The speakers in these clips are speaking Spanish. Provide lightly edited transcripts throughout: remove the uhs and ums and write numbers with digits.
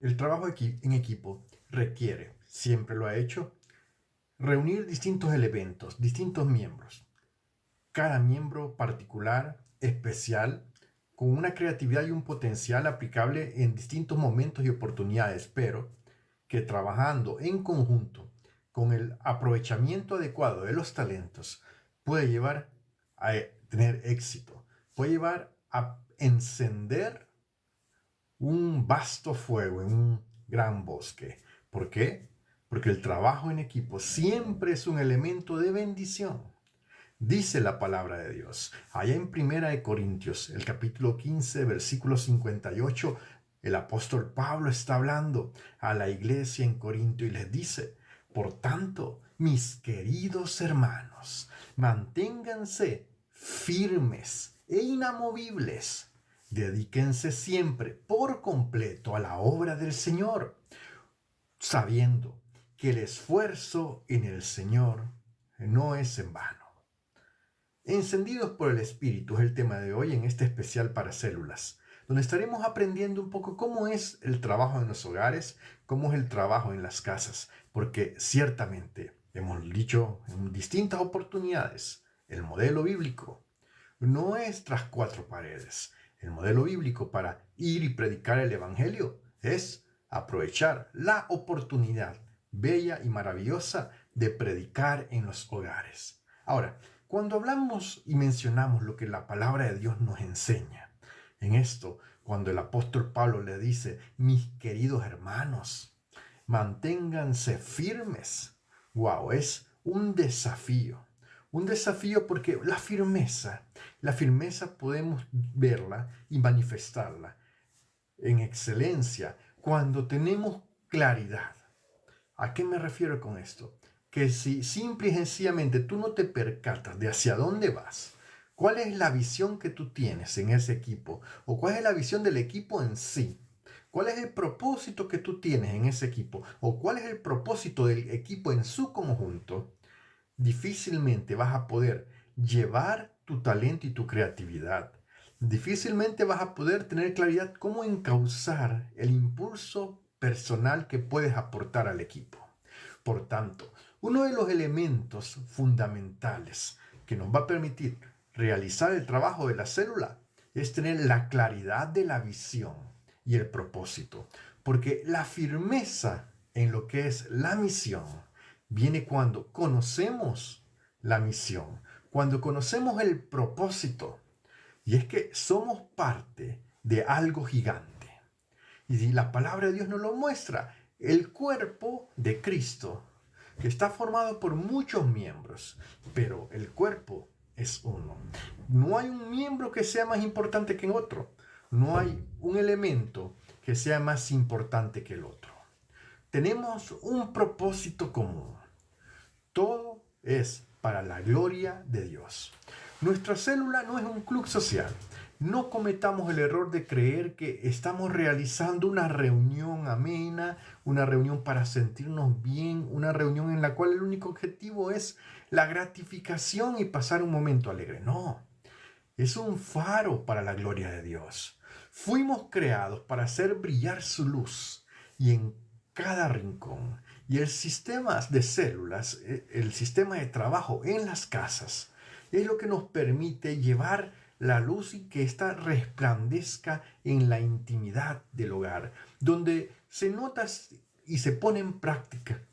El trabajo en equipo requiere, siempre lo ha hecho, reunir distintos elementos, distintos miembros. Cada miembro particular, especial, con una creatividad y un potencial aplicable en distintos momentos y oportunidades, pero que trabajando en conjunto con el aprovechamiento adecuado de los talentos puede llevar a tener éxito, puede llevar a encender un vasto fuego en un gran bosque. ¿Por qué? Porque el trabajo en equipo siempre es un elemento de bendición. Dice la palabra de Dios. Allá en Primera de Corintios, el capítulo 15, versículo 58, el apóstol Pablo está hablando a la iglesia en Corinto y les dice, por tanto, mis queridos hermanos, manténganse firmes e inamovibles. Dedíquense siempre por completo a la obra del Señor, sabiendo que el esfuerzo en el Señor no es en vano. Encendidos por el Espíritu es el tema de hoy en este especial para células, donde estaremos aprendiendo un poco cómo es el trabajo en los hogares, cómo es el trabajo en las casas, porque ciertamente, hemos dicho en distintas oportunidades, el modelo bíblico no es tras cuatro paredes. El modelo bíblico para ir y predicar el Evangelio es aprovechar la oportunidad bella y maravillosa de predicar en los hogares. Ahora, cuando hablamos y mencionamos lo que la palabra de Dios nos enseña, en esto, cuando el apóstol Pablo le dice, mis queridos hermanos, manténganse firmes, wow, es un desafío. Un desafío porque la firmeza podemos verla y manifestarla en excelencia cuando tenemos claridad. ¿A qué me refiero con esto? Que si simple y sencillamente tú no te percatas de hacia dónde vas, cuál es la visión que tú tienes en ese equipo, o cuál es la visión del equipo en sí, cuál es el propósito que tú tienes en ese equipo, o cuál es el propósito del equipo en su conjunto, difícilmente vas a poder llevar tu talento y tu creatividad. Difícilmente vas a poder tener claridad cómo encauzar el impulso personal que puedes aportar al equipo. Por tanto, uno de los elementos fundamentales que nos va a permitir realizar el trabajo de la célula es tener la claridad de la visión y el propósito, porque la firmeza en lo que es la misión viene cuando conocemos la misión, cuando conocemos el propósito, y es que somos parte de algo gigante. Y si la palabra de Dios nos lo muestra, el cuerpo de Cristo, que está formado por muchos miembros, pero el cuerpo es uno. No hay un miembro que sea más importante que el otro. No hay un elemento que sea más importante que el otro. Tenemos un propósito común. Todo es para la gloria de Dios. Nuestra célula no es un club social. No cometamos el error de creer que estamos realizando una reunión amena, una reunión para sentirnos bien, una reunión en la cual el único objetivo es la gratificación y pasar un momento alegre. No, es un faro para la gloria de Dios. Fuimos creados para hacer brillar su luz y en cada rincón. Y el sistema de células, el sistema de trabajo en las casas, es lo que nos permite llevar la luz y que ésta resplandezca en la intimidad del hogar, donde se nota y se pone en práctica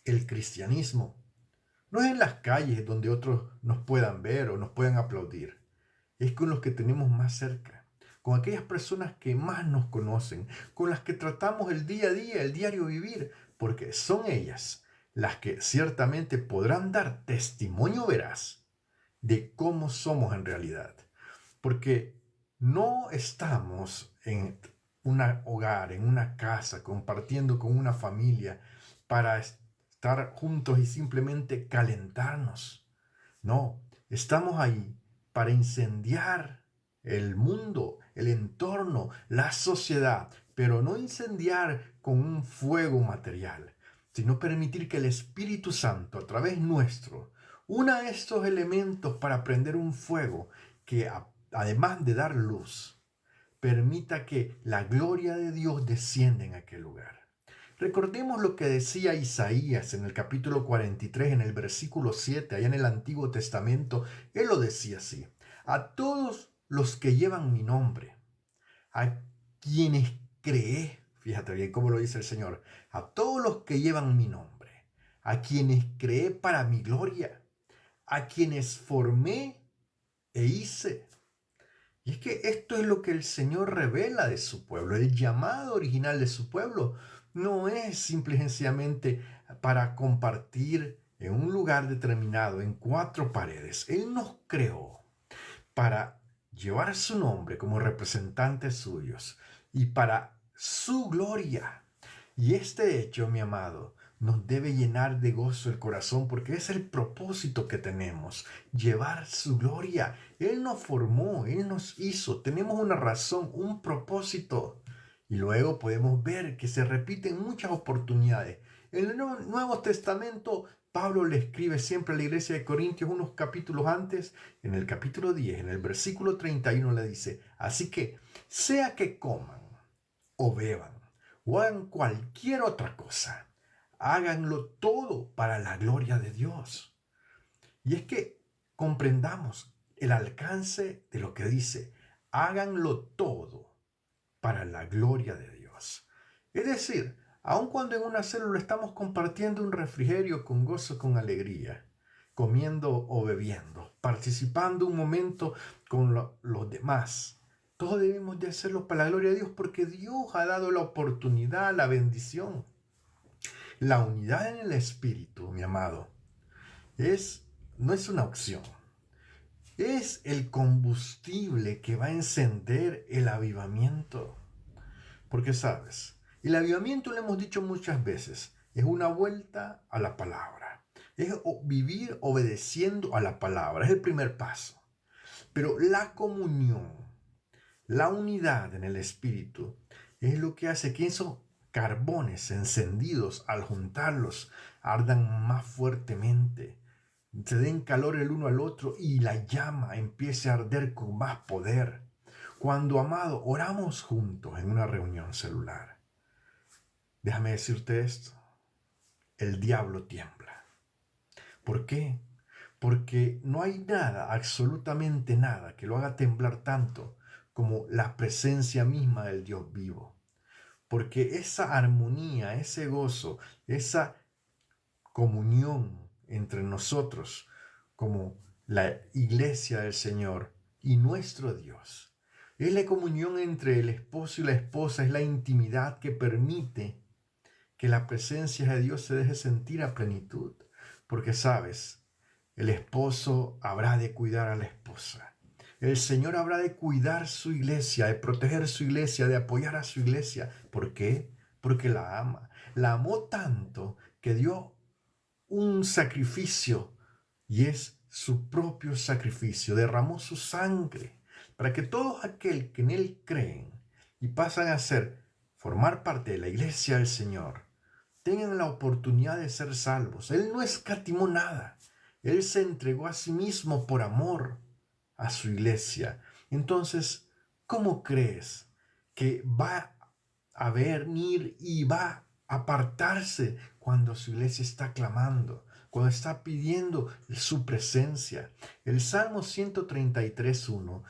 el cristianismo. No es en las calles donde otros nos puedan ver o nos puedan aplaudir, es con los que tenemos más cerca, con aquellas personas que más nos conocen, con las que tratamos el día a día, el diario vivir, porque son ellas las que ciertamente podrán dar testimonio veraz de cómo somos en realidad. Porque no estamos en un hogar, en una casa, compartiendo con una familia para estar juntos y simplemente calentarnos. No, estamos ahí para incendiar el mundo, el entorno, la sociedad, pero no incendiar con un fuego material, sino permitir que el Espíritu Santo a través nuestro una estos elementos para prender un fuego que además de dar luz, permita que la gloria de Dios descienda en aquel lugar. Recordemos lo que decía Isaías en el capítulo 43, en el versículo 7, allá en el Antiguo Testamento. Él lo decía así: a todos los que llevan mi nombre, a quienes creé, fíjate bien cómo lo dice el Señor, a todos los que llevan mi nombre, a quienes creé para mi gloria, a quienes formé e hice. Y es que esto es lo que el Señor revela de su pueblo. El llamado original de su pueblo no es simple y sencillamente para compartir en un lugar determinado, en cuatro paredes. Él nos creó para llevar su nombre como representantes suyos y para su gloria. Y este hecho, mi amado, nos debe llenar de gozo el corazón, porque es el propósito que tenemos: llevar su gloria. Él nos formó, Él nos hizo, tenemos una razón, un propósito. Y luego podemos ver que se repiten muchas oportunidades. En el Nuevo Testamento, Pablo le escribe siempre a la iglesia de Corintios unos capítulos antes, en el capítulo 10, en el versículo 31 le dice: así que, sea que coman o beban o hagan cualquier otra cosa, háganlo todo para la gloria de Dios. Y es que comprendamos el alcance de lo que dice: háganlo todo para la gloria de Dios. Es decir, aun cuando en una célula estamos compartiendo un refrigerio con gozo, con alegría, comiendo o bebiendo, participando un momento con los demás, todos debemos de hacerlo para la gloria de Dios, porque Dios ha dado la oportunidad, la bendición. La unidad en el Espíritu, mi amado, no es una opción. Es el combustible que va a encender el avivamiento. Porque sabes, el avivamiento, lo hemos dicho muchas veces, es una vuelta a la palabra. Es vivir obedeciendo a la palabra. Es el primer paso. Pero la comunión, la unidad en el Espíritu, es lo que hace que esos carbones encendidos, al juntarlos, ardan más fuertemente, se den calor el uno al otro y la llama empiece a arder con más poder. Cuando, amado, oramos juntos en una reunión celular, déjame decirte esto: el diablo tiembla. ¿Por qué? Porque no hay nada, absolutamente nada, que lo haga temblar tanto como la presencia misma del Dios vivo. Porque esa armonía, ese gozo, esa comunión entre nosotros como la iglesia del Señor y nuestro Dios, es la comunión entre el esposo y la esposa, es la intimidad que permite que la presencia de Dios se deje sentir a plenitud. Porque sabes, el esposo habrá de cuidar a la esposa. El Señor habrá de cuidar su iglesia, de proteger su iglesia, de apoyar a su iglesia. ¿Por qué? Porque la ama. La amó tanto que dio un sacrificio, y es su propio sacrificio. Derramó su sangre para que todos aquel que en Él creen y pasan a formar parte de la iglesia del Señor, tengan la oportunidad de ser salvos. Él no escatimó nada. Él se entregó a sí mismo por amor a su iglesia. Entonces, ¿cómo crees que va a venir y va a apartarse cuando su iglesia está clamando, cuando está pidiendo su presencia? El Salmo 133:1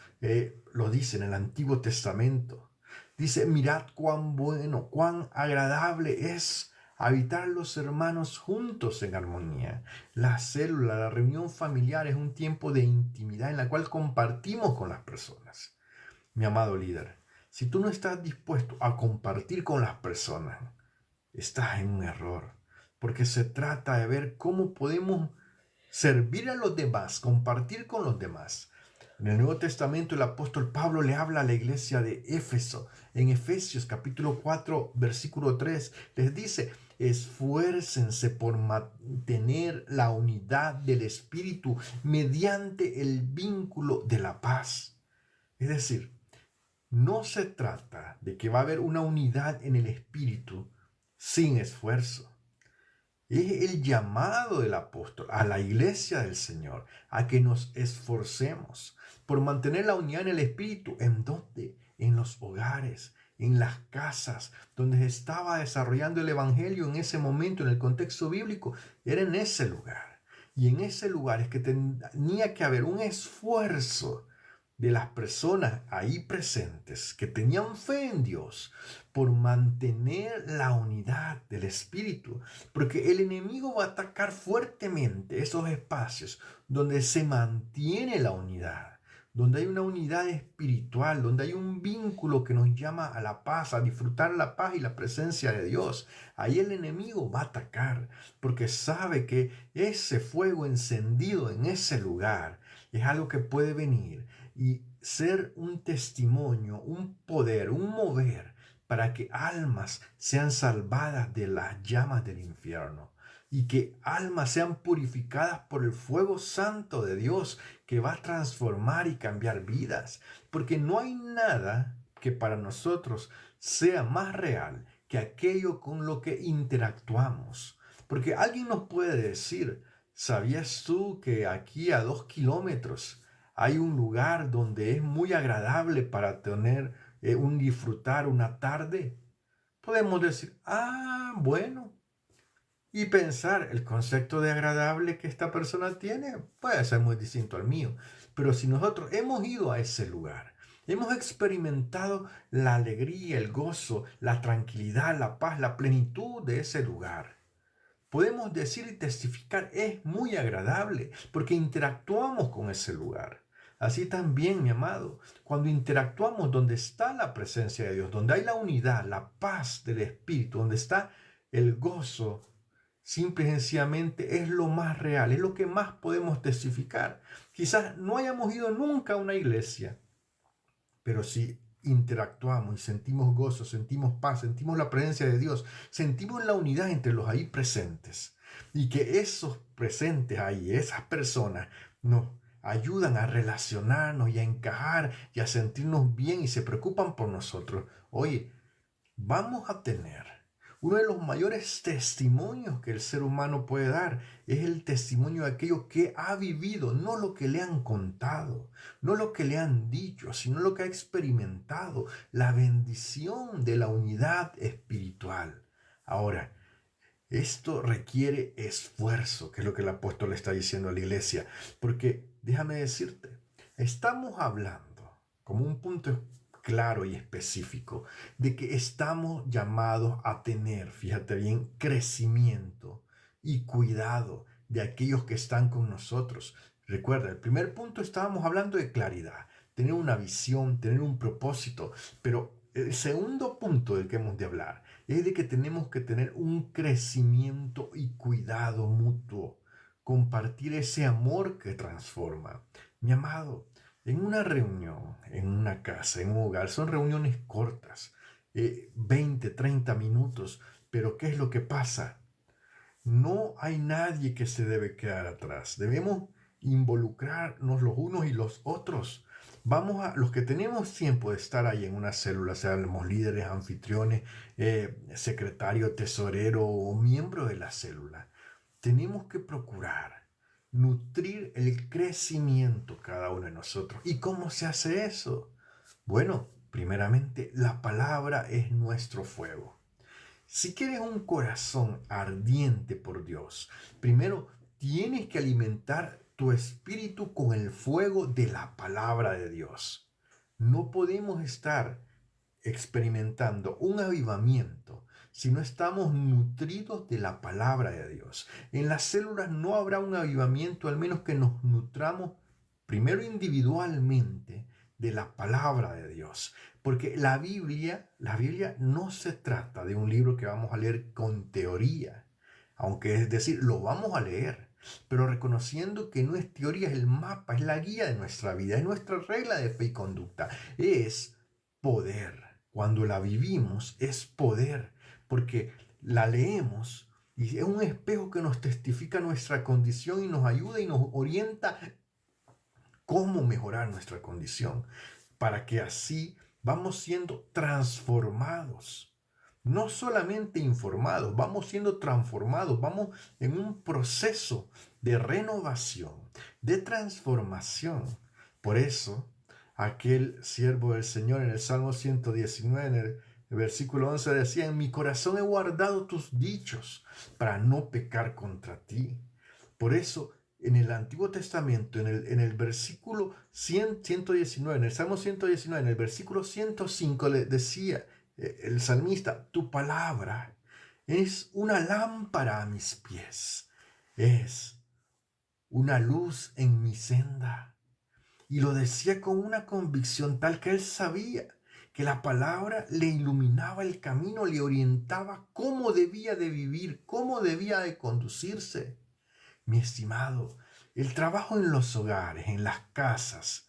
lo dice en el Antiguo Testamento. Dice: mirad cuán bueno, cuán agradable es habitar los hermanos juntos en armonía. La célula, la reunión familiar es un tiempo de intimidad en la cual compartimos con las personas. Mi amado líder, si tú no estás dispuesto a compartir con las personas, estás en un error, porque se trata de ver cómo podemos servir a los demás, compartir con los demás. En el Nuevo Testamento, el apóstol Pablo le habla a la iglesia de Éfeso. En Efesios capítulo 4, versículo 3, les dice: esfuércense por mantener la unidad del Espíritu mediante el vínculo de la paz. Es decir, no se trata de que va a haber una unidad en el Espíritu sin esfuerzo. Es el llamado del apóstol a la iglesia del Señor a que nos esforcemos por mantener la unidad en el Espíritu. ¿En dónde? en los hogares, en las casas, donde se estaba desarrollando el evangelio en ese momento, en el contexto bíblico, era en ese lugar. Y en ese lugar es que tenía que haber un esfuerzo de las personas ahí presentes que tenían fe en Dios por mantener la unidad del Espíritu, porque el enemigo va a atacar fuertemente esos espacios donde se mantiene la unidad, donde hay una unidad espiritual, donde hay un vínculo que nos llama a la paz, a disfrutar la paz y la presencia de Dios. Ahí el enemigo va a atacar, porque sabe que ese fuego encendido en ese lugar es algo que puede venir y ser un testimonio, un poder, un mover para que almas sean salvadas de las llamas del infierno y que almas sean purificadas por el fuego santo de Dios que va a transformar y cambiar vidas. Porque no hay nada que para nosotros sea más real que aquello con lo que interactuamos. Porque alguien nos puede decir, ¿sabías tú que aquí a 2 kilómetros hay un lugar donde es muy agradable para tener un disfrutar una tarde? Podemos decir, bueno, y pensar, el concepto de agradable que esta persona tiene puede ser muy distinto al mío. Pero si nosotros hemos ido a ese lugar, hemos experimentado la alegría, el gozo, la tranquilidad, la paz, la plenitud de ese lugar, podemos decir y testificar, es muy agradable porque interactuamos con ese lugar. Así también, mi amado, cuando interactuamos donde está la presencia de Dios, donde hay la unidad, la paz del Espíritu, donde está el gozo, simple y sencillamente es lo más real, es lo que más podemos testificar. Quizás no hayamos ido nunca a una iglesia, pero si interactuamos y sentimos gozo, sentimos paz, sentimos la presencia de Dios, sentimos la unidad entre los ahí presentes y que esos presentes ahí, esas personas, nos ayudan a relacionarnos y a encajar y a sentirnos bien y se preocupan por nosotros. Oye, vamos a tener uno de los mayores testimonios que el ser humano puede dar. Es el testimonio de aquello que ha vivido, no lo que le han contado, no lo que le han dicho, sino lo que ha experimentado, la bendición de la unidad espiritual. Ahora, esto requiere esfuerzo, que es lo que el apóstol le está diciendo a la iglesia, porque déjame decirte, estamos hablando como un punto claro y específico de que estamos llamados a tener, fíjate bien, crecimiento y cuidado de aquellos que están con nosotros. Recuerda, el primer punto estábamos hablando de claridad, tener una visión, tener un propósito, pero el segundo punto del que hemos de hablar es de que tenemos que tener un crecimiento y cuidado mutuo, compartir ese amor que transforma. Mi amado, en una reunión, en una casa, en un hogar, son reuniones cortas, 20, 30 minutos, pero ¿qué es lo que pasa? No hay nadie que se debe quedar atrás. Debemos involucrarnos los unos y los otros. Vamos a los que tenemos tiempo de estar ahí en una célula, seamos líderes, anfitriones, secretario, tesorero o miembro de la célula. Tenemos que procurar nutrir el crecimiento cada uno de nosotros. ¿Y cómo se hace eso? Bueno, primeramente la palabra es nuestro fuego. Si quieres un corazón ardiente por Dios, primero tienes que alimentar tu espíritu con el fuego de la palabra de Dios. No podemos estar experimentando un avivamiento si no estamos nutridos de la palabra de Dios. En las células no habrá un avivamiento al menos que nos nutramos primero individualmente de la palabra de Dios. Porque la Biblia no se trata de un libro que vamos a leer con teoría, aunque es decir, lo vamos a leer, pero reconociendo que no es teoría, es el mapa, es la guía de nuestra vida, es nuestra regla de fe y conducta, es poder. Cuando la vivimos es poder, porque la leemos y es un espejo que nos testifica nuestra condición y nos ayuda y nos orienta cómo mejorar nuestra condición, para que así vamos siendo transformados. No solamente informados, vamos siendo transformados, vamos en un proceso de renovación, de transformación. Por eso, aquel siervo del Señor en el Salmo 119, en el versículo 11 decía: en mi corazón he guardado tus dichos para no pecar contra ti. Por eso, en el Antiguo Testamento, en el versículo 119, en el Salmo 119, en el versículo 105, le decía el salmista: tu palabra es una lámpara a mis pies, es una luz en mi senda. Y lo decía con una convicción tal que él sabía que la palabra le iluminaba el camino, le orientaba cómo debía de vivir, cómo debía de conducirse. Mi estimado, el trabajo en los hogares, en las casas,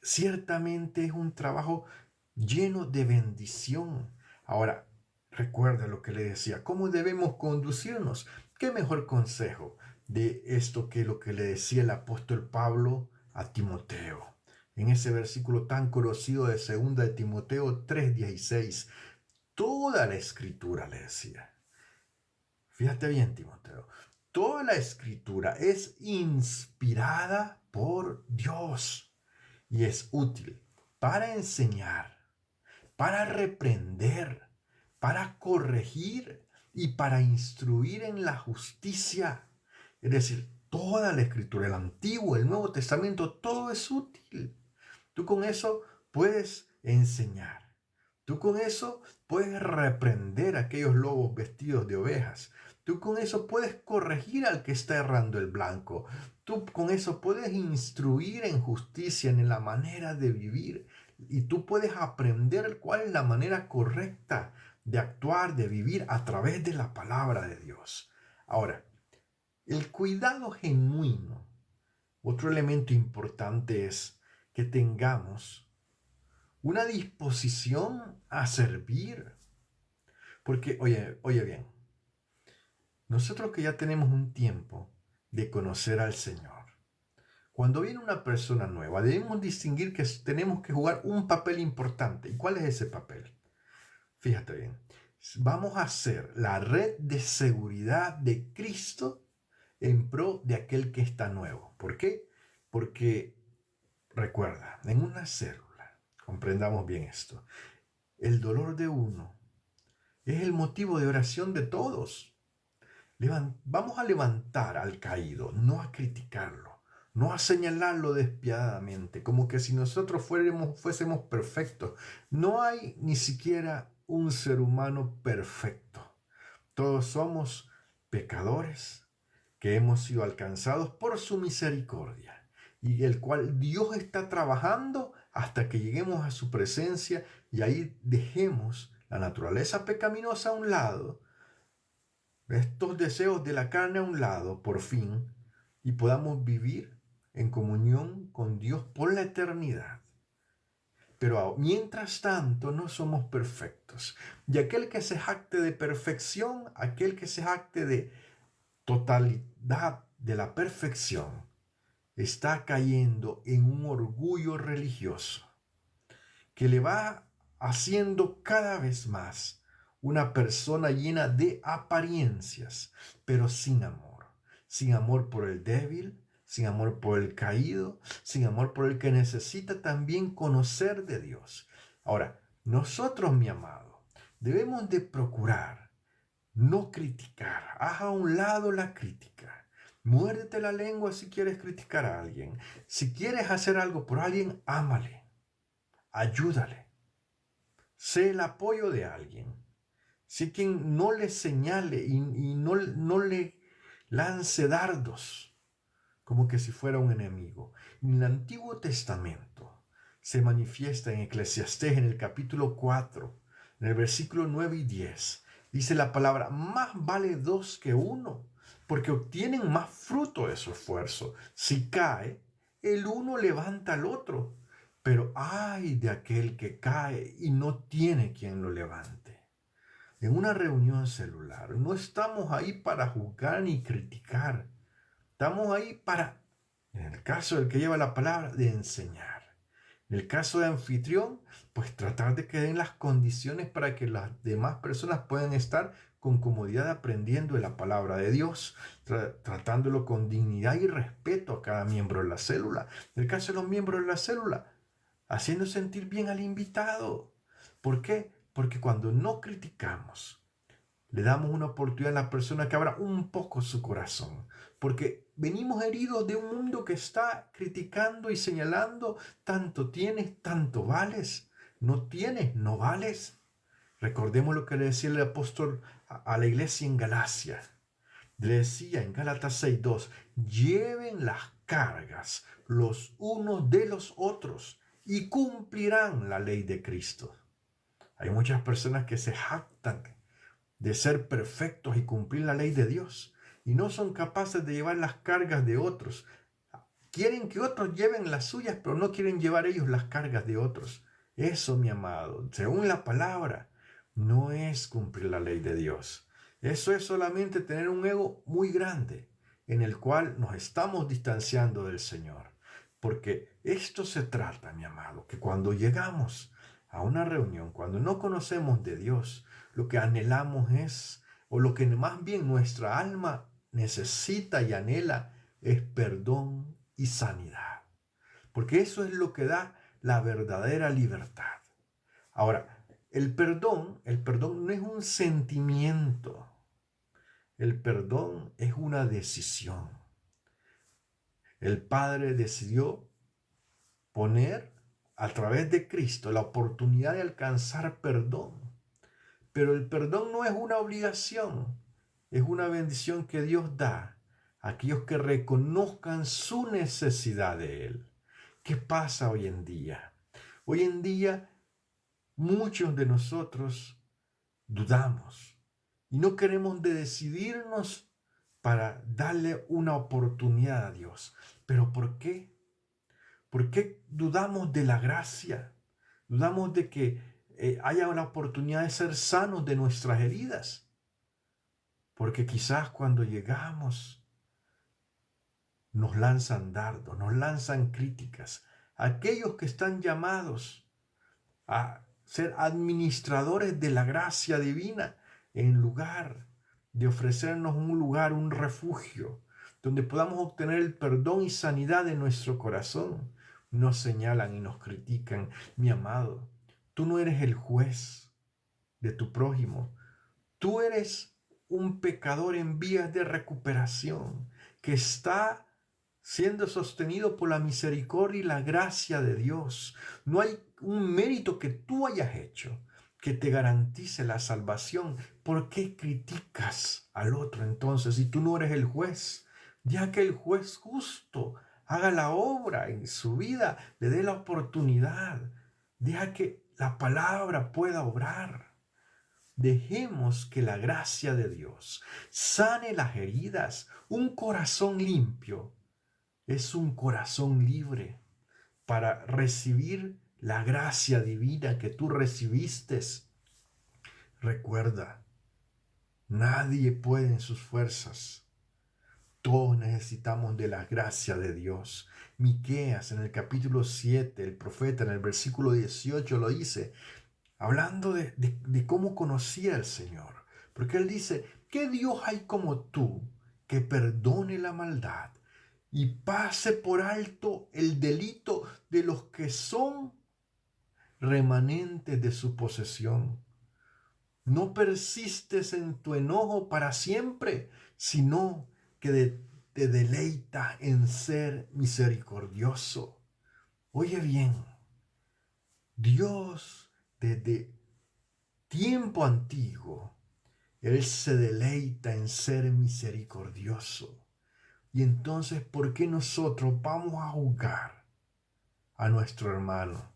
ciertamente es un trabajo lleno de bendición. Ahora, recuerda lo que le decía: ¿cómo debemos conducirnos? ¿Qué mejor consejo de esto que lo que le decía el apóstol Pablo a Timoteo? En ese versículo tan conocido de 2 de Timoteo 3:16, toda la escritura, le decía. Fíjate bien, Timoteo, toda la escritura es inspirada por Dios y es útil para enseñar, para reprender, para corregir y para instruir en la justicia. Es decir, toda la escritura, el Antiguo, el Nuevo Testamento, todo es útil. Tú con eso puedes enseñar. Tú con eso puedes reprender a aquellos lobos vestidos de ovejas. Tú con eso puedes corregir al que está errando el blanco. Tú con eso puedes instruir en justicia, en la manera de vivir. Y tú puedes aprender cuál es la manera correcta de actuar, de vivir a través de la palabra de Dios. Ahora, el cuidado genuino, otro elemento importante es que tengamos una disposición a servir. Porque, oye bien, nosotros que ya tenemos un tiempo de conocer al Señor, cuando viene una persona nueva, debemos distinguir que tenemos que jugar un papel importante. ¿Y cuál es ese papel? Fíjate bien, vamos a ser la red de seguridad de Cristo en pro de aquel que está nuevo. ¿Por qué? Porque, recuerda, en una célula, comprendamos bien esto, el dolor de uno es el motivo de oración de todos. Vamos a levantar al caído, no a criticarlo, no a señalarlo despiadadamente, como que si nosotros fuésemos perfectos. No hay ni siquiera un ser humano perfecto. Todos somos pecadores que hemos sido alcanzados por su misericordia y el cual Dios está trabajando hasta que lleguemos a su presencia y ahí dejemos la naturaleza pecaminosa a un lado, estos deseos de la carne a un lado, por fin, y podamos vivir en comunión con Dios por la eternidad. Pero mientras tanto no somos perfectos. Y aquel que se jacte de perfección, aquel que se jacte de totalidad de la perfección, está cayendo en un orgullo religioso que le va haciendo cada vez más una persona llena de apariencias, pero sin amor por el débil, sin amor por el caído, sin amor por el que necesita también conocer de Dios. Ahora, nosotros, mi amado, debemos de procurar no criticar. Haz a un lado la crítica. Muérdete la lengua si quieres criticar a alguien. Si quieres hacer algo por alguien, ámale, ayúdale. Sé el apoyo de alguien. Sé quien no le señale y no le lance dardos como que si fuera un enemigo. En el Antiguo Testamento se manifiesta en Eclesiastés en el capítulo 4, en el versículo 9 y 10. Dice la palabra: más vale dos que uno, porque obtienen más fruto de su esfuerzo. Si cae, el uno levanta al otro, pero ay de aquel que cae y no tiene quien lo levante. En una reunión celular no estamos ahí para juzgar ni criticar. Estamos ahí para, en el caso del que lleva la palabra, de enseñar. En el caso de anfitrión, pues tratar de que den las condiciones para que las demás personas puedan estar con comodidad aprendiendo de la palabra de Dios, tratándolo con dignidad y respeto a cada miembro de la célula. En el caso de los miembros de la célula, haciendo sentir bien al invitado. ¿Por qué? Porque cuando no criticamos, le damos una oportunidad a la persona que abra un poco su corazón. Porque venimos heridos de un mundo que está criticando y señalando, tanto tienes, tanto vales. No tienes, no vales. Recordemos lo que le decía el apóstol a la iglesia en Galacia. Le decía en Gálatas 6:2, lleven las cargas los unos de los otros y cumplirán la ley de Cristo. Hay muchas personas que se jactan de ser perfectos y cumplir la ley de Dios y no son capaces de llevar las cargas de otros. Quieren que otros lleven las suyas, pero no quieren llevar ellos las cargas de otros. Eso, mi amado, según la palabra, no es cumplir la ley de Dios. Eso es solamente tener un ego muy grande en el cual nos estamos distanciando del Señor. Porque esto se trata, mi amado, que cuando llegamos a una reunión, cuando no conocemos de Dios, lo que anhelamos es, o lo que más bien nuestra alma necesita y anhela, es perdón y sanidad. Porque eso es lo que da la verdadera libertad. Ahora, el perdón no es un sentimiento. El perdón es una decisión. El Padre decidió poner a través de Cristo la oportunidad de alcanzar perdón. Pero el perdón no es una obligación, es una bendición que Dios da a aquellos que reconozcan su necesidad de Él. ¿Qué pasa hoy en día? Hoy en día muchos de nosotros dudamos y no queremos decidirnos para darle una oportunidad a Dios. ¿Pero por qué? ¿Por qué dudamos de la gracia? Dudamos de que haya la oportunidad de ser sanos de nuestras heridas. Porque quizás cuando llegamos nos lanzan dardos, nos lanzan críticas. Aquellos que están llamados a ser administradores de la gracia divina, en lugar de ofrecernos un lugar, un refugio, donde podamos obtener el perdón y sanidad de nuestro corazón, nos señalan y nos critican. Mi amado, tú no eres el juez de tu prójimo. Tú eres un pecador en vías de recuperación que está siendo sostenido por la misericordia y la gracia de Dios. No hay un mérito que tú hayas hecho que te garantice la salvación. ¿Por qué criticas al otro entonces si tú no eres el juez? Ya que el juez justo haga la obra en su vida, le dé la oportunidad, deja que la palabra pueda obrar. Dejemos que la gracia de Dios sane las heridas. Un corazón limpio es un corazón libre para recibir la gracia divina que tú recibiste. Recuerda, nadie puede en sus fuerzas. Todos necesitamos de la gracia de Dios. Miqueas en el capítulo 7, el profeta en el versículo 18 lo dice, hablando de cómo conocía al Señor. Porque él dice, ¿qué Dios hay como tú que perdone la maldad y pase por alto el delito de los que son remanentes de su posesión? No persistes en tu enojo para siempre, sino que te deleita en ser misericordioso. Oye bien, Dios desde tiempo antiguo, Él se deleita en ser misericordioso. Y entonces, ¿por qué nosotros vamos a juzgar a nuestro hermano?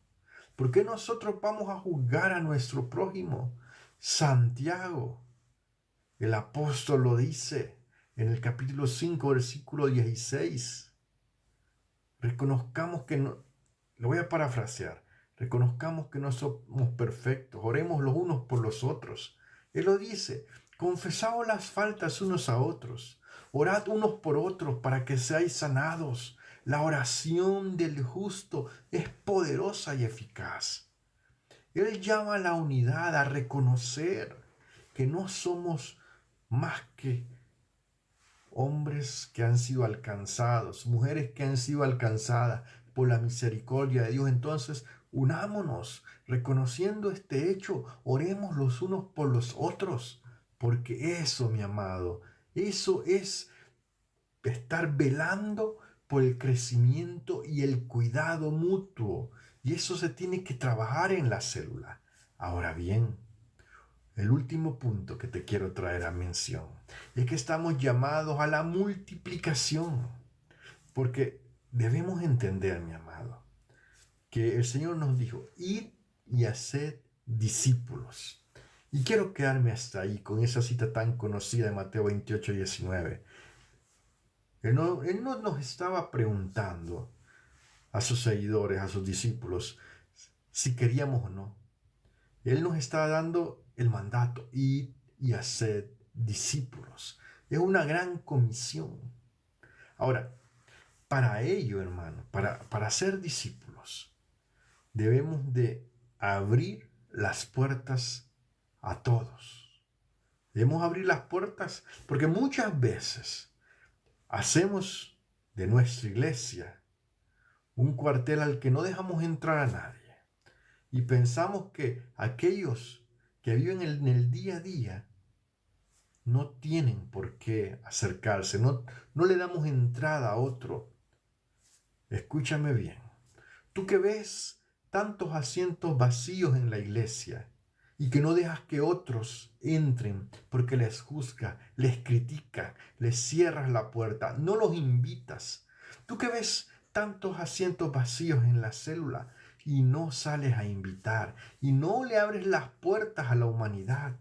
¿Por qué nosotros vamos a juzgar a nuestro prójimo? Santiago, el apóstol lo dice en el capítulo 5, versículo 16. Reconozcamos que no, lo voy a parafrasear, reconozcamos que no somos perfectos, oremos los unos por los otros. Él lo dice, confesaos las faltas unos a otros, orad unos por otros para que seáis sanados. La oración del justo es poderosa y eficaz. Él llama a la unidad, a reconocer que no somos más que hombres que han sido alcanzados, mujeres que han sido alcanzadas por la misericordia de Dios. Entonces, unámonos, reconociendo este hecho, oremos los unos por los otros, porque eso, mi amado, eso es estar velando por el crecimiento y el cuidado mutuo. Y eso se tiene que trabajar en la célula. Ahora bien, el último punto que te quiero traer a mención es que estamos llamados a la multiplicación, porque debemos entender, mi amado, que el Señor nos dijo, id y haced discípulos. Y quiero quedarme hasta ahí con esa cita tan conocida de Mateo 28:19. Él no nos estaba preguntando a sus seguidores, a sus discípulos, si queríamos o no. Él nos está dando el mandato, id y haced discípulos. Es una gran comisión. Ahora, para ello, hermano, para ser discípulos, debemos de abrir las puertas a todos. Debemos abrir las puertas porque muchas veces hacemos de nuestra iglesia un cuartel al que no dejamos entrar a nadie. Y pensamos que aquellos que viven en el día a día no tienen por qué acercarse, no le damos entrada a otro. Escúchame bien. Tú que ves tantos asientos vacíos en la iglesia y que no dejas que otros entren porque les juzga, les critica, les cierras la puerta, no los invitas. Tú que ves tantos asientos vacíos en la célula y no sales a invitar y no le abres las puertas a la humanidad.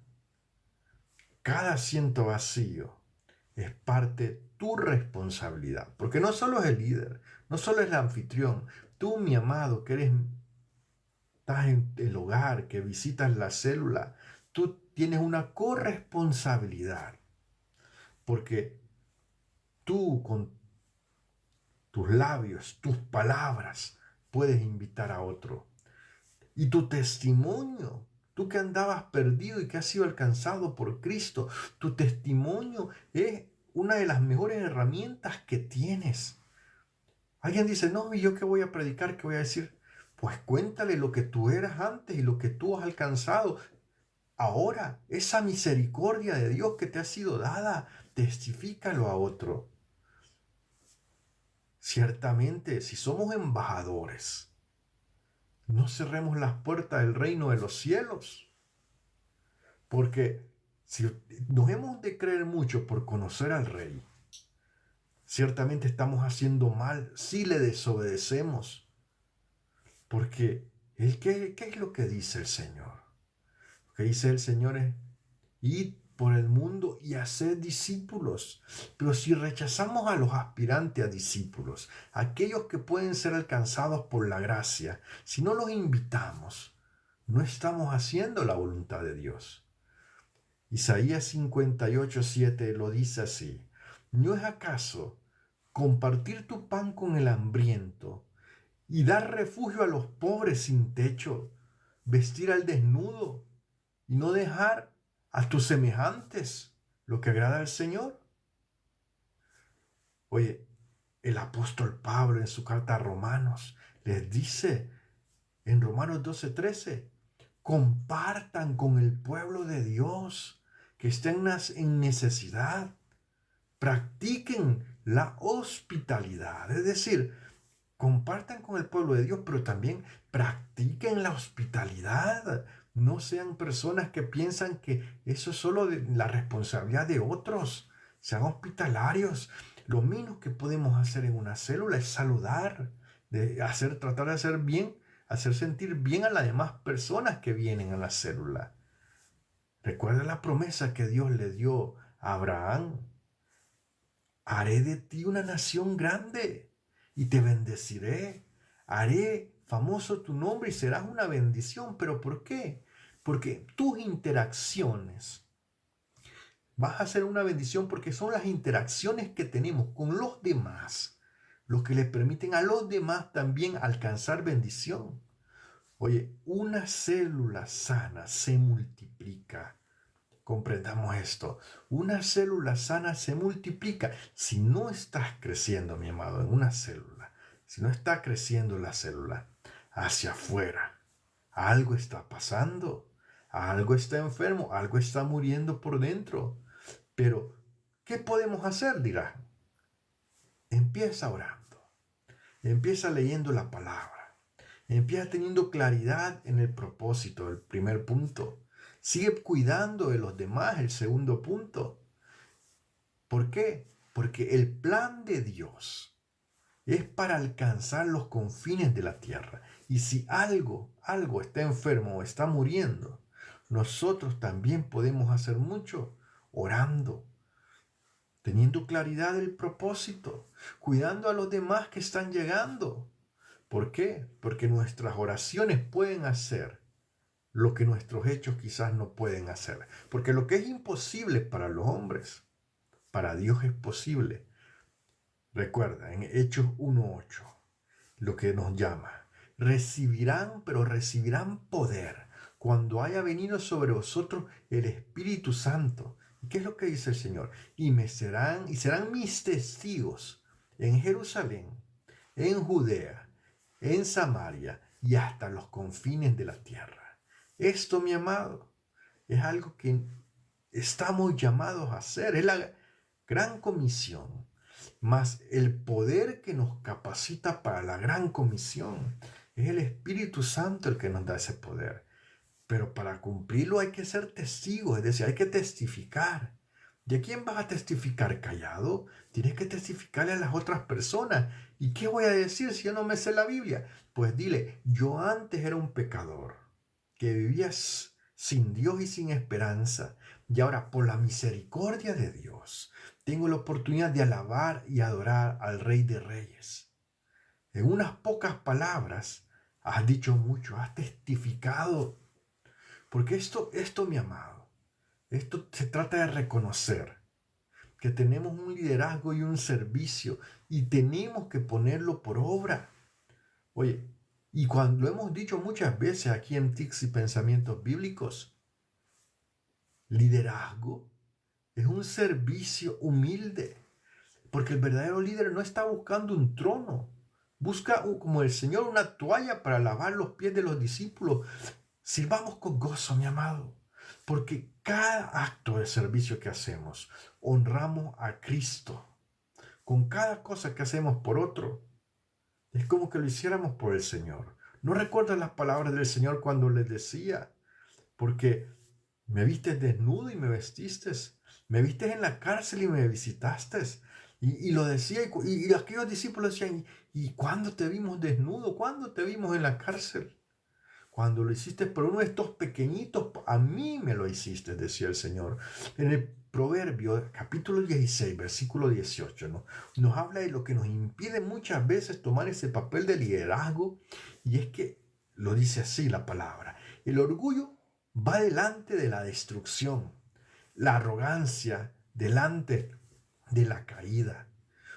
Cada asiento vacío es parte de tu responsabilidad, porque no solo es el líder, no solo es el anfitrión, tú, mi amado, que estás en el hogar, que visitas la célula, tú tienes una corresponsabilidad, porque tú con tus labios, tus palabras, puedes invitar a otro. Y tu testimonio, tú que andabas perdido y que has sido alcanzado por Cristo, tu testimonio es una de las mejores herramientas que tienes. Alguien dice, no, ¿y yo qué voy a predicar? ¿Qué voy a decir? Pues cuéntale lo que tú eras antes y lo que tú has alcanzado. Ahora, esa misericordia de Dios que te ha sido dada, testifícalo a otro. Ciertamente, si somos embajadores, no cerremos las puertas del reino de los cielos. Porque si nos hemos de creer mucho por conocer al Rey, ciertamente estamos haciendo mal si le desobedecemos. Porque ¿qué es lo que dice el Señor? Lo que dice el Señor es, id por el mundo y haced discípulos. Pero si rechazamos a los aspirantes a discípulos, aquellos que pueden ser alcanzados por la gracia, si no los invitamos, no estamos haciendo la voluntad de Dios. Isaías 58:7 lo dice así: ¿no es acaso compartir tu pan con el hambriento y dar refugio a los pobres sin techo, vestir al desnudo y no dejar a tus semejantes lo que agrada al Señor? Oye, el apóstol Pablo en su carta a Romanos les dice en Romanos 12:13, compartan con el pueblo de Dios que está en necesidad. Practiquen la hospitalidad, es decir, compartan con el pueblo de Dios, pero también practiquen la hospitalidad. No sean personas que piensan que eso es solo la responsabilidad de otros. Sean hospitalarios. Lo menos que podemos hacer en una célula es saludar, tratar de hacer bien, hacer sentir bien a las demás personas que vienen a la célula. Recuerda la promesa que Dios le dio a Abraham. Haré de ti una nación grande y te bendeciré. Haré famoso tu nombre y serás una bendición. ¿Pero por qué? Porque tus interacciones vas a ser una bendición porque son las interacciones que tenemos con los demás los que le permiten a los demás también alcanzar bendición. Oye, una célula sana se multiplica. Comprendamos esto. Una célula sana se multiplica. Si no estás creciendo, mi amado, en una célula, si no está creciendo la célula, hacia afuera. Algo está pasando, algo está enfermo, algo está muriendo por dentro. Pero, ¿qué podemos hacer? Dirá. Empieza orando, empieza leyendo la palabra, empieza teniendo claridad en el propósito, el primer punto. Sigue cuidando de los demás, el segundo punto. ¿Por qué? Porque el plan de Dios es para alcanzar los confines de la tierra. Y si algo está enfermo o está muriendo, nosotros también podemos hacer mucho orando, teniendo claridad del propósito, cuidando a los demás que están llegando. ¿Por qué? Porque nuestras oraciones pueden hacer lo que nuestros hechos quizás no pueden hacer. Porque lo que es imposible para los hombres, para Dios es posible. Recuerda, en Hechos 1:8, lo que nos llama. Recibirán, pero recibirán poder cuando haya venido sobre vosotros el Espíritu Santo. ¿Y qué es lo que dice el Señor? Serán mis testigos en Jerusalén, en Judea, en Samaria y hasta los confines de la tierra. Esto, mi amado, es algo que estamos llamados a hacer. Es la gran comisión, más el poder que nos capacita para la gran comisión. Es el Espíritu Santo el que nos da ese poder. Pero para cumplirlo hay que ser testigo, es decir, hay que testificar. ¿Y a quién vas a testificar? ¿Callado? Tienes que testificarle a las otras personas. ¿Y qué voy a decir si yo no me sé la Biblia? Pues dile, yo antes era un pecador, que vivía sin Dios y sin esperanza. Y ahora, por la misericordia de Dios, tengo la oportunidad de alabar y adorar al Rey de Reyes. En unas pocas palabras, has dicho mucho, has testificado. Porque esto, mi amado, esto se trata de reconocer que tenemos un liderazgo y un servicio y tenemos que ponerlo por obra. Oye, y cuando lo hemos dicho muchas veces aquí en Tics y Pensamientos Bíblicos, liderazgo es un servicio humilde, porque el verdadero líder no está buscando un trono, busca como el Señor una toalla para lavar los pies de los discípulos. Sirvamos con gozo, mi amado, porque cada acto de servicio que hacemos, honramos a Cristo. Con cada cosa que hacemos por otro, es como que lo hiciéramos por el Señor. ¿No recuerdas las palabras del Señor cuando les decía? Porque me viste desnudo y me vestiste, me viste en la cárcel y me visitaste? Y lo decía, y aquellos discípulos decían, ¿y cuándo te vimos desnudo? ¿Cuándo te vimos en la cárcel? Cuando lo hiciste por uno de estos pequeñitos, a mí me lo hiciste, decía el Señor. En el Proverbio, capítulo 16, versículo 18, ¿no? Nos habla de lo que nos impide muchas veces tomar ese papel de liderazgo, y es que lo dice así la palabra. El orgullo va delante de la destrucción, la arrogancia delante de la caída.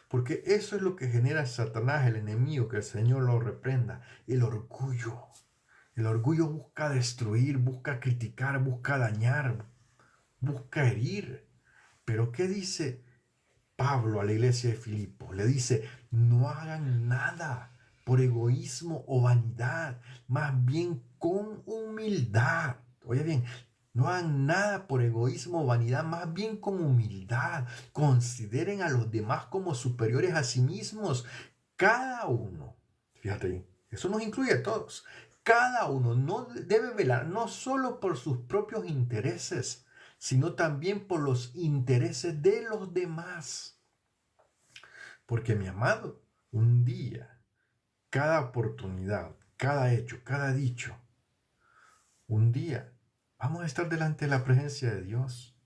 Porque eso es lo que genera Satanás, el enemigo, que el Señor lo reprenda, el orgullo. El orgullo busca destruir, busca criticar, busca dañar, busca herir. Pero ¿qué dice Pablo a la iglesia de Filipo? Le dice, no hagan nada por egoísmo o vanidad, más bien con humildad. Oye bien, no hagan nada por egoísmo o vanidad, más bien con humildad. Consideren a los demás como superiores a sí mismos. Cada uno, fíjate ahí, eso nos incluye a todos. Cada uno no debe velar no solo por sus propios intereses, sino también por los intereses de los demás. Porque, mi amado, un día, cada oportunidad, cada hecho, cada dicho, un día vamos a estar delante de la presencia de Dios.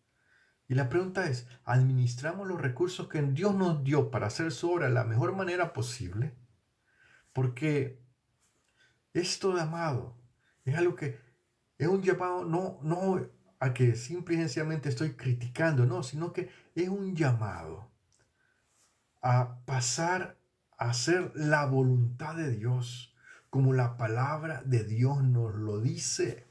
Y la pregunta es, ¿administramos los recursos que Dios nos dio para hacer su obra de la mejor manera posible? Porque esto, amado, es algo que es un llamado no a que simple y sencillamente estoy criticando, no, sino que es un llamado a pasar a hacer la voluntad de Dios, como la palabra de Dios nos lo dice.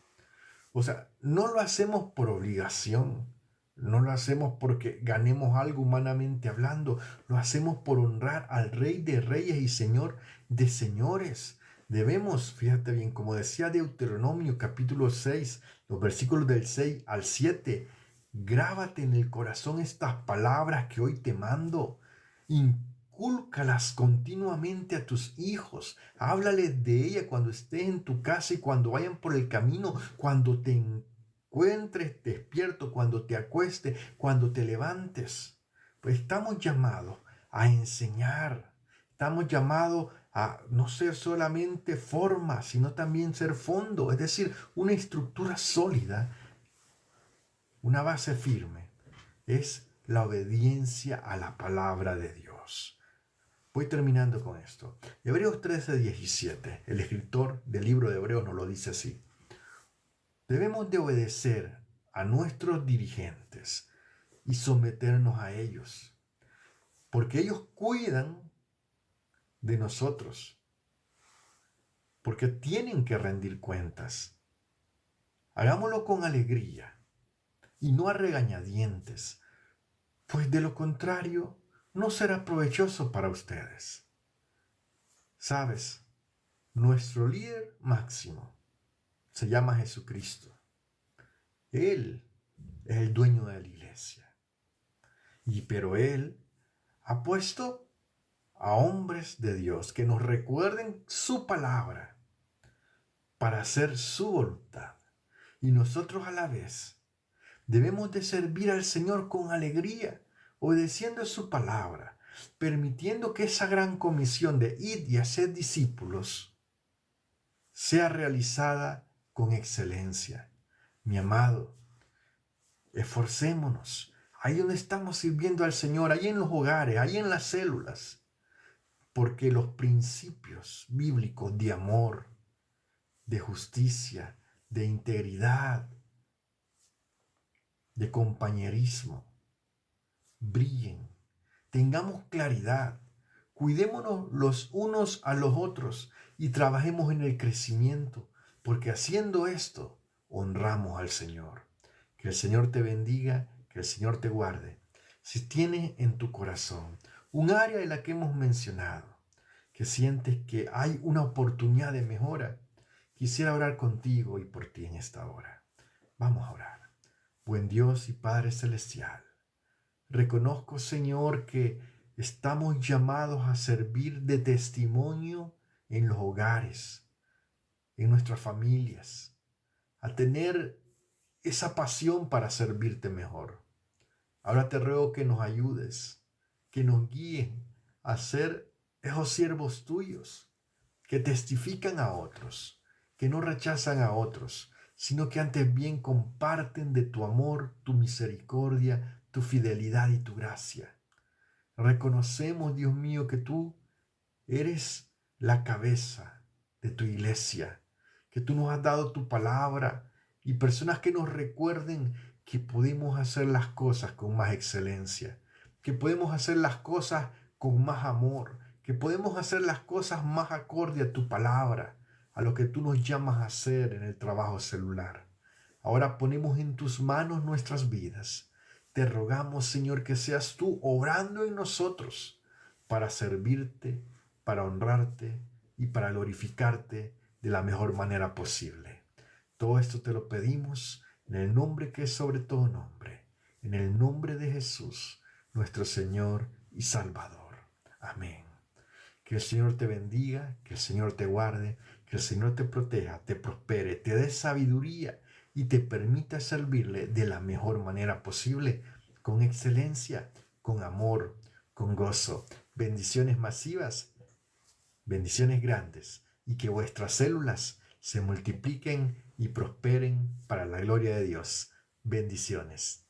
O sea, no lo hacemos por obligación, no lo hacemos porque ganemos algo humanamente hablando, lo hacemos por honrar al Rey de Reyes y Señor de Señores. Debemos, fíjate bien, como decía Deuteronomio capítulo 6, los versículos del 6 al 7, grábate en el corazón estas palabras que hoy te mando. Incúlcalas continuamente a tus hijos. Háblales de ella cuando estés en tu casa y cuando vayan por el camino, cuando te encuentres despierto, cuando te acuestes, cuando te levantes. Pues estamos llamados a enseñar. Estamos llamados a no ser solamente forma, sino también ser fondo, es decir, una estructura sólida, una base firme. Es la obediencia a la palabra de Dios. Voy terminando con esto. Hebreos 13:17, el escritor del libro de Hebreos nos lo dice así. Debemos de obedecer a nuestros dirigentes y someternos a ellos, porque ellos cuidan de nosotros, porque tienen que rendir cuentas. Hagámoslo con alegría y no a regañadientes, pues de lo contrario no será provechoso para ustedes. Sabes, nuestro líder máximo se llama Jesucristo. Él es el dueño de la iglesia. Pero Él ha puesto a hombres de Dios que nos recuerden su palabra para hacer su voluntad. Y nosotros a la vez debemos de servir al Señor con alegría, obedeciendo su palabra, permitiendo que esa gran comisión de ir y hacer discípulos sea realizada con excelencia. Mi amado, esforcémonos. Ahí donde estamos sirviendo al Señor, ahí en los hogares, ahí en las células, porque los principios bíblicos de amor, de justicia, de integridad, de compañerismo, brillen. Tengamos claridad, cuidémonos los unos a los otros y trabajemos en el crecimiento, porque haciendo esto honramos al Señor. Que el Señor te bendiga, que el Señor te guarde. Si tienes en tu corazón un área en la que hemos mencionado, que sientes que hay una oportunidad de mejora, quisiera orar contigo y por ti en esta hora. Vamos a orar. Buen Dios y Padre Celestial, reconozco, Señor, que estamos llamados a servir de testimonio en los hogares, en nuestras familias, a tener esa pasión para servirte mejor. Ahora te ruego que nos ayudes, que nos guíen a ser esos siervos tuyos que testifican a otros, que no rechazan a otros, sino que antes bien comparten de tu amor, tu misericordia, tu fidelidad y tu gracia. Reconocemos, Dios mío, que tú eres la cabeza de tu iglesia, que tú nos has dado tu palabra y personas que nos recuerden que podemos hacer las cosas con más excelencia, que podemos hacer las cosas con más amor, que podemos hacer las cosas más acorde a tu palabra, a lo que tú nos llamas a hacer en el trabajo celular. Ahora ponemos en tus manos nuestras vidas. Te rogamos, Señor, que seas tú obrando en nosotros para servirte, para honrarte y para glorificarte de la mejor manera posible. Todo esto te lo pedimos en el nombre que es sobre todo nombre, en el nombre de Jesús, nuestro Señor y Salvador. Amén. Que el Señor te bendiga, que el Señor te guarde, que el Señor te proteja, te prospere, te dé sabiduría y te permita servirle de la mejor manera posible, con excelencia, con amor, con gozo. Bendiciones masivas, bendiciones grandes, y que vuestras células se multipliquen y prosperen para la gloria de Dios. Bendiciones.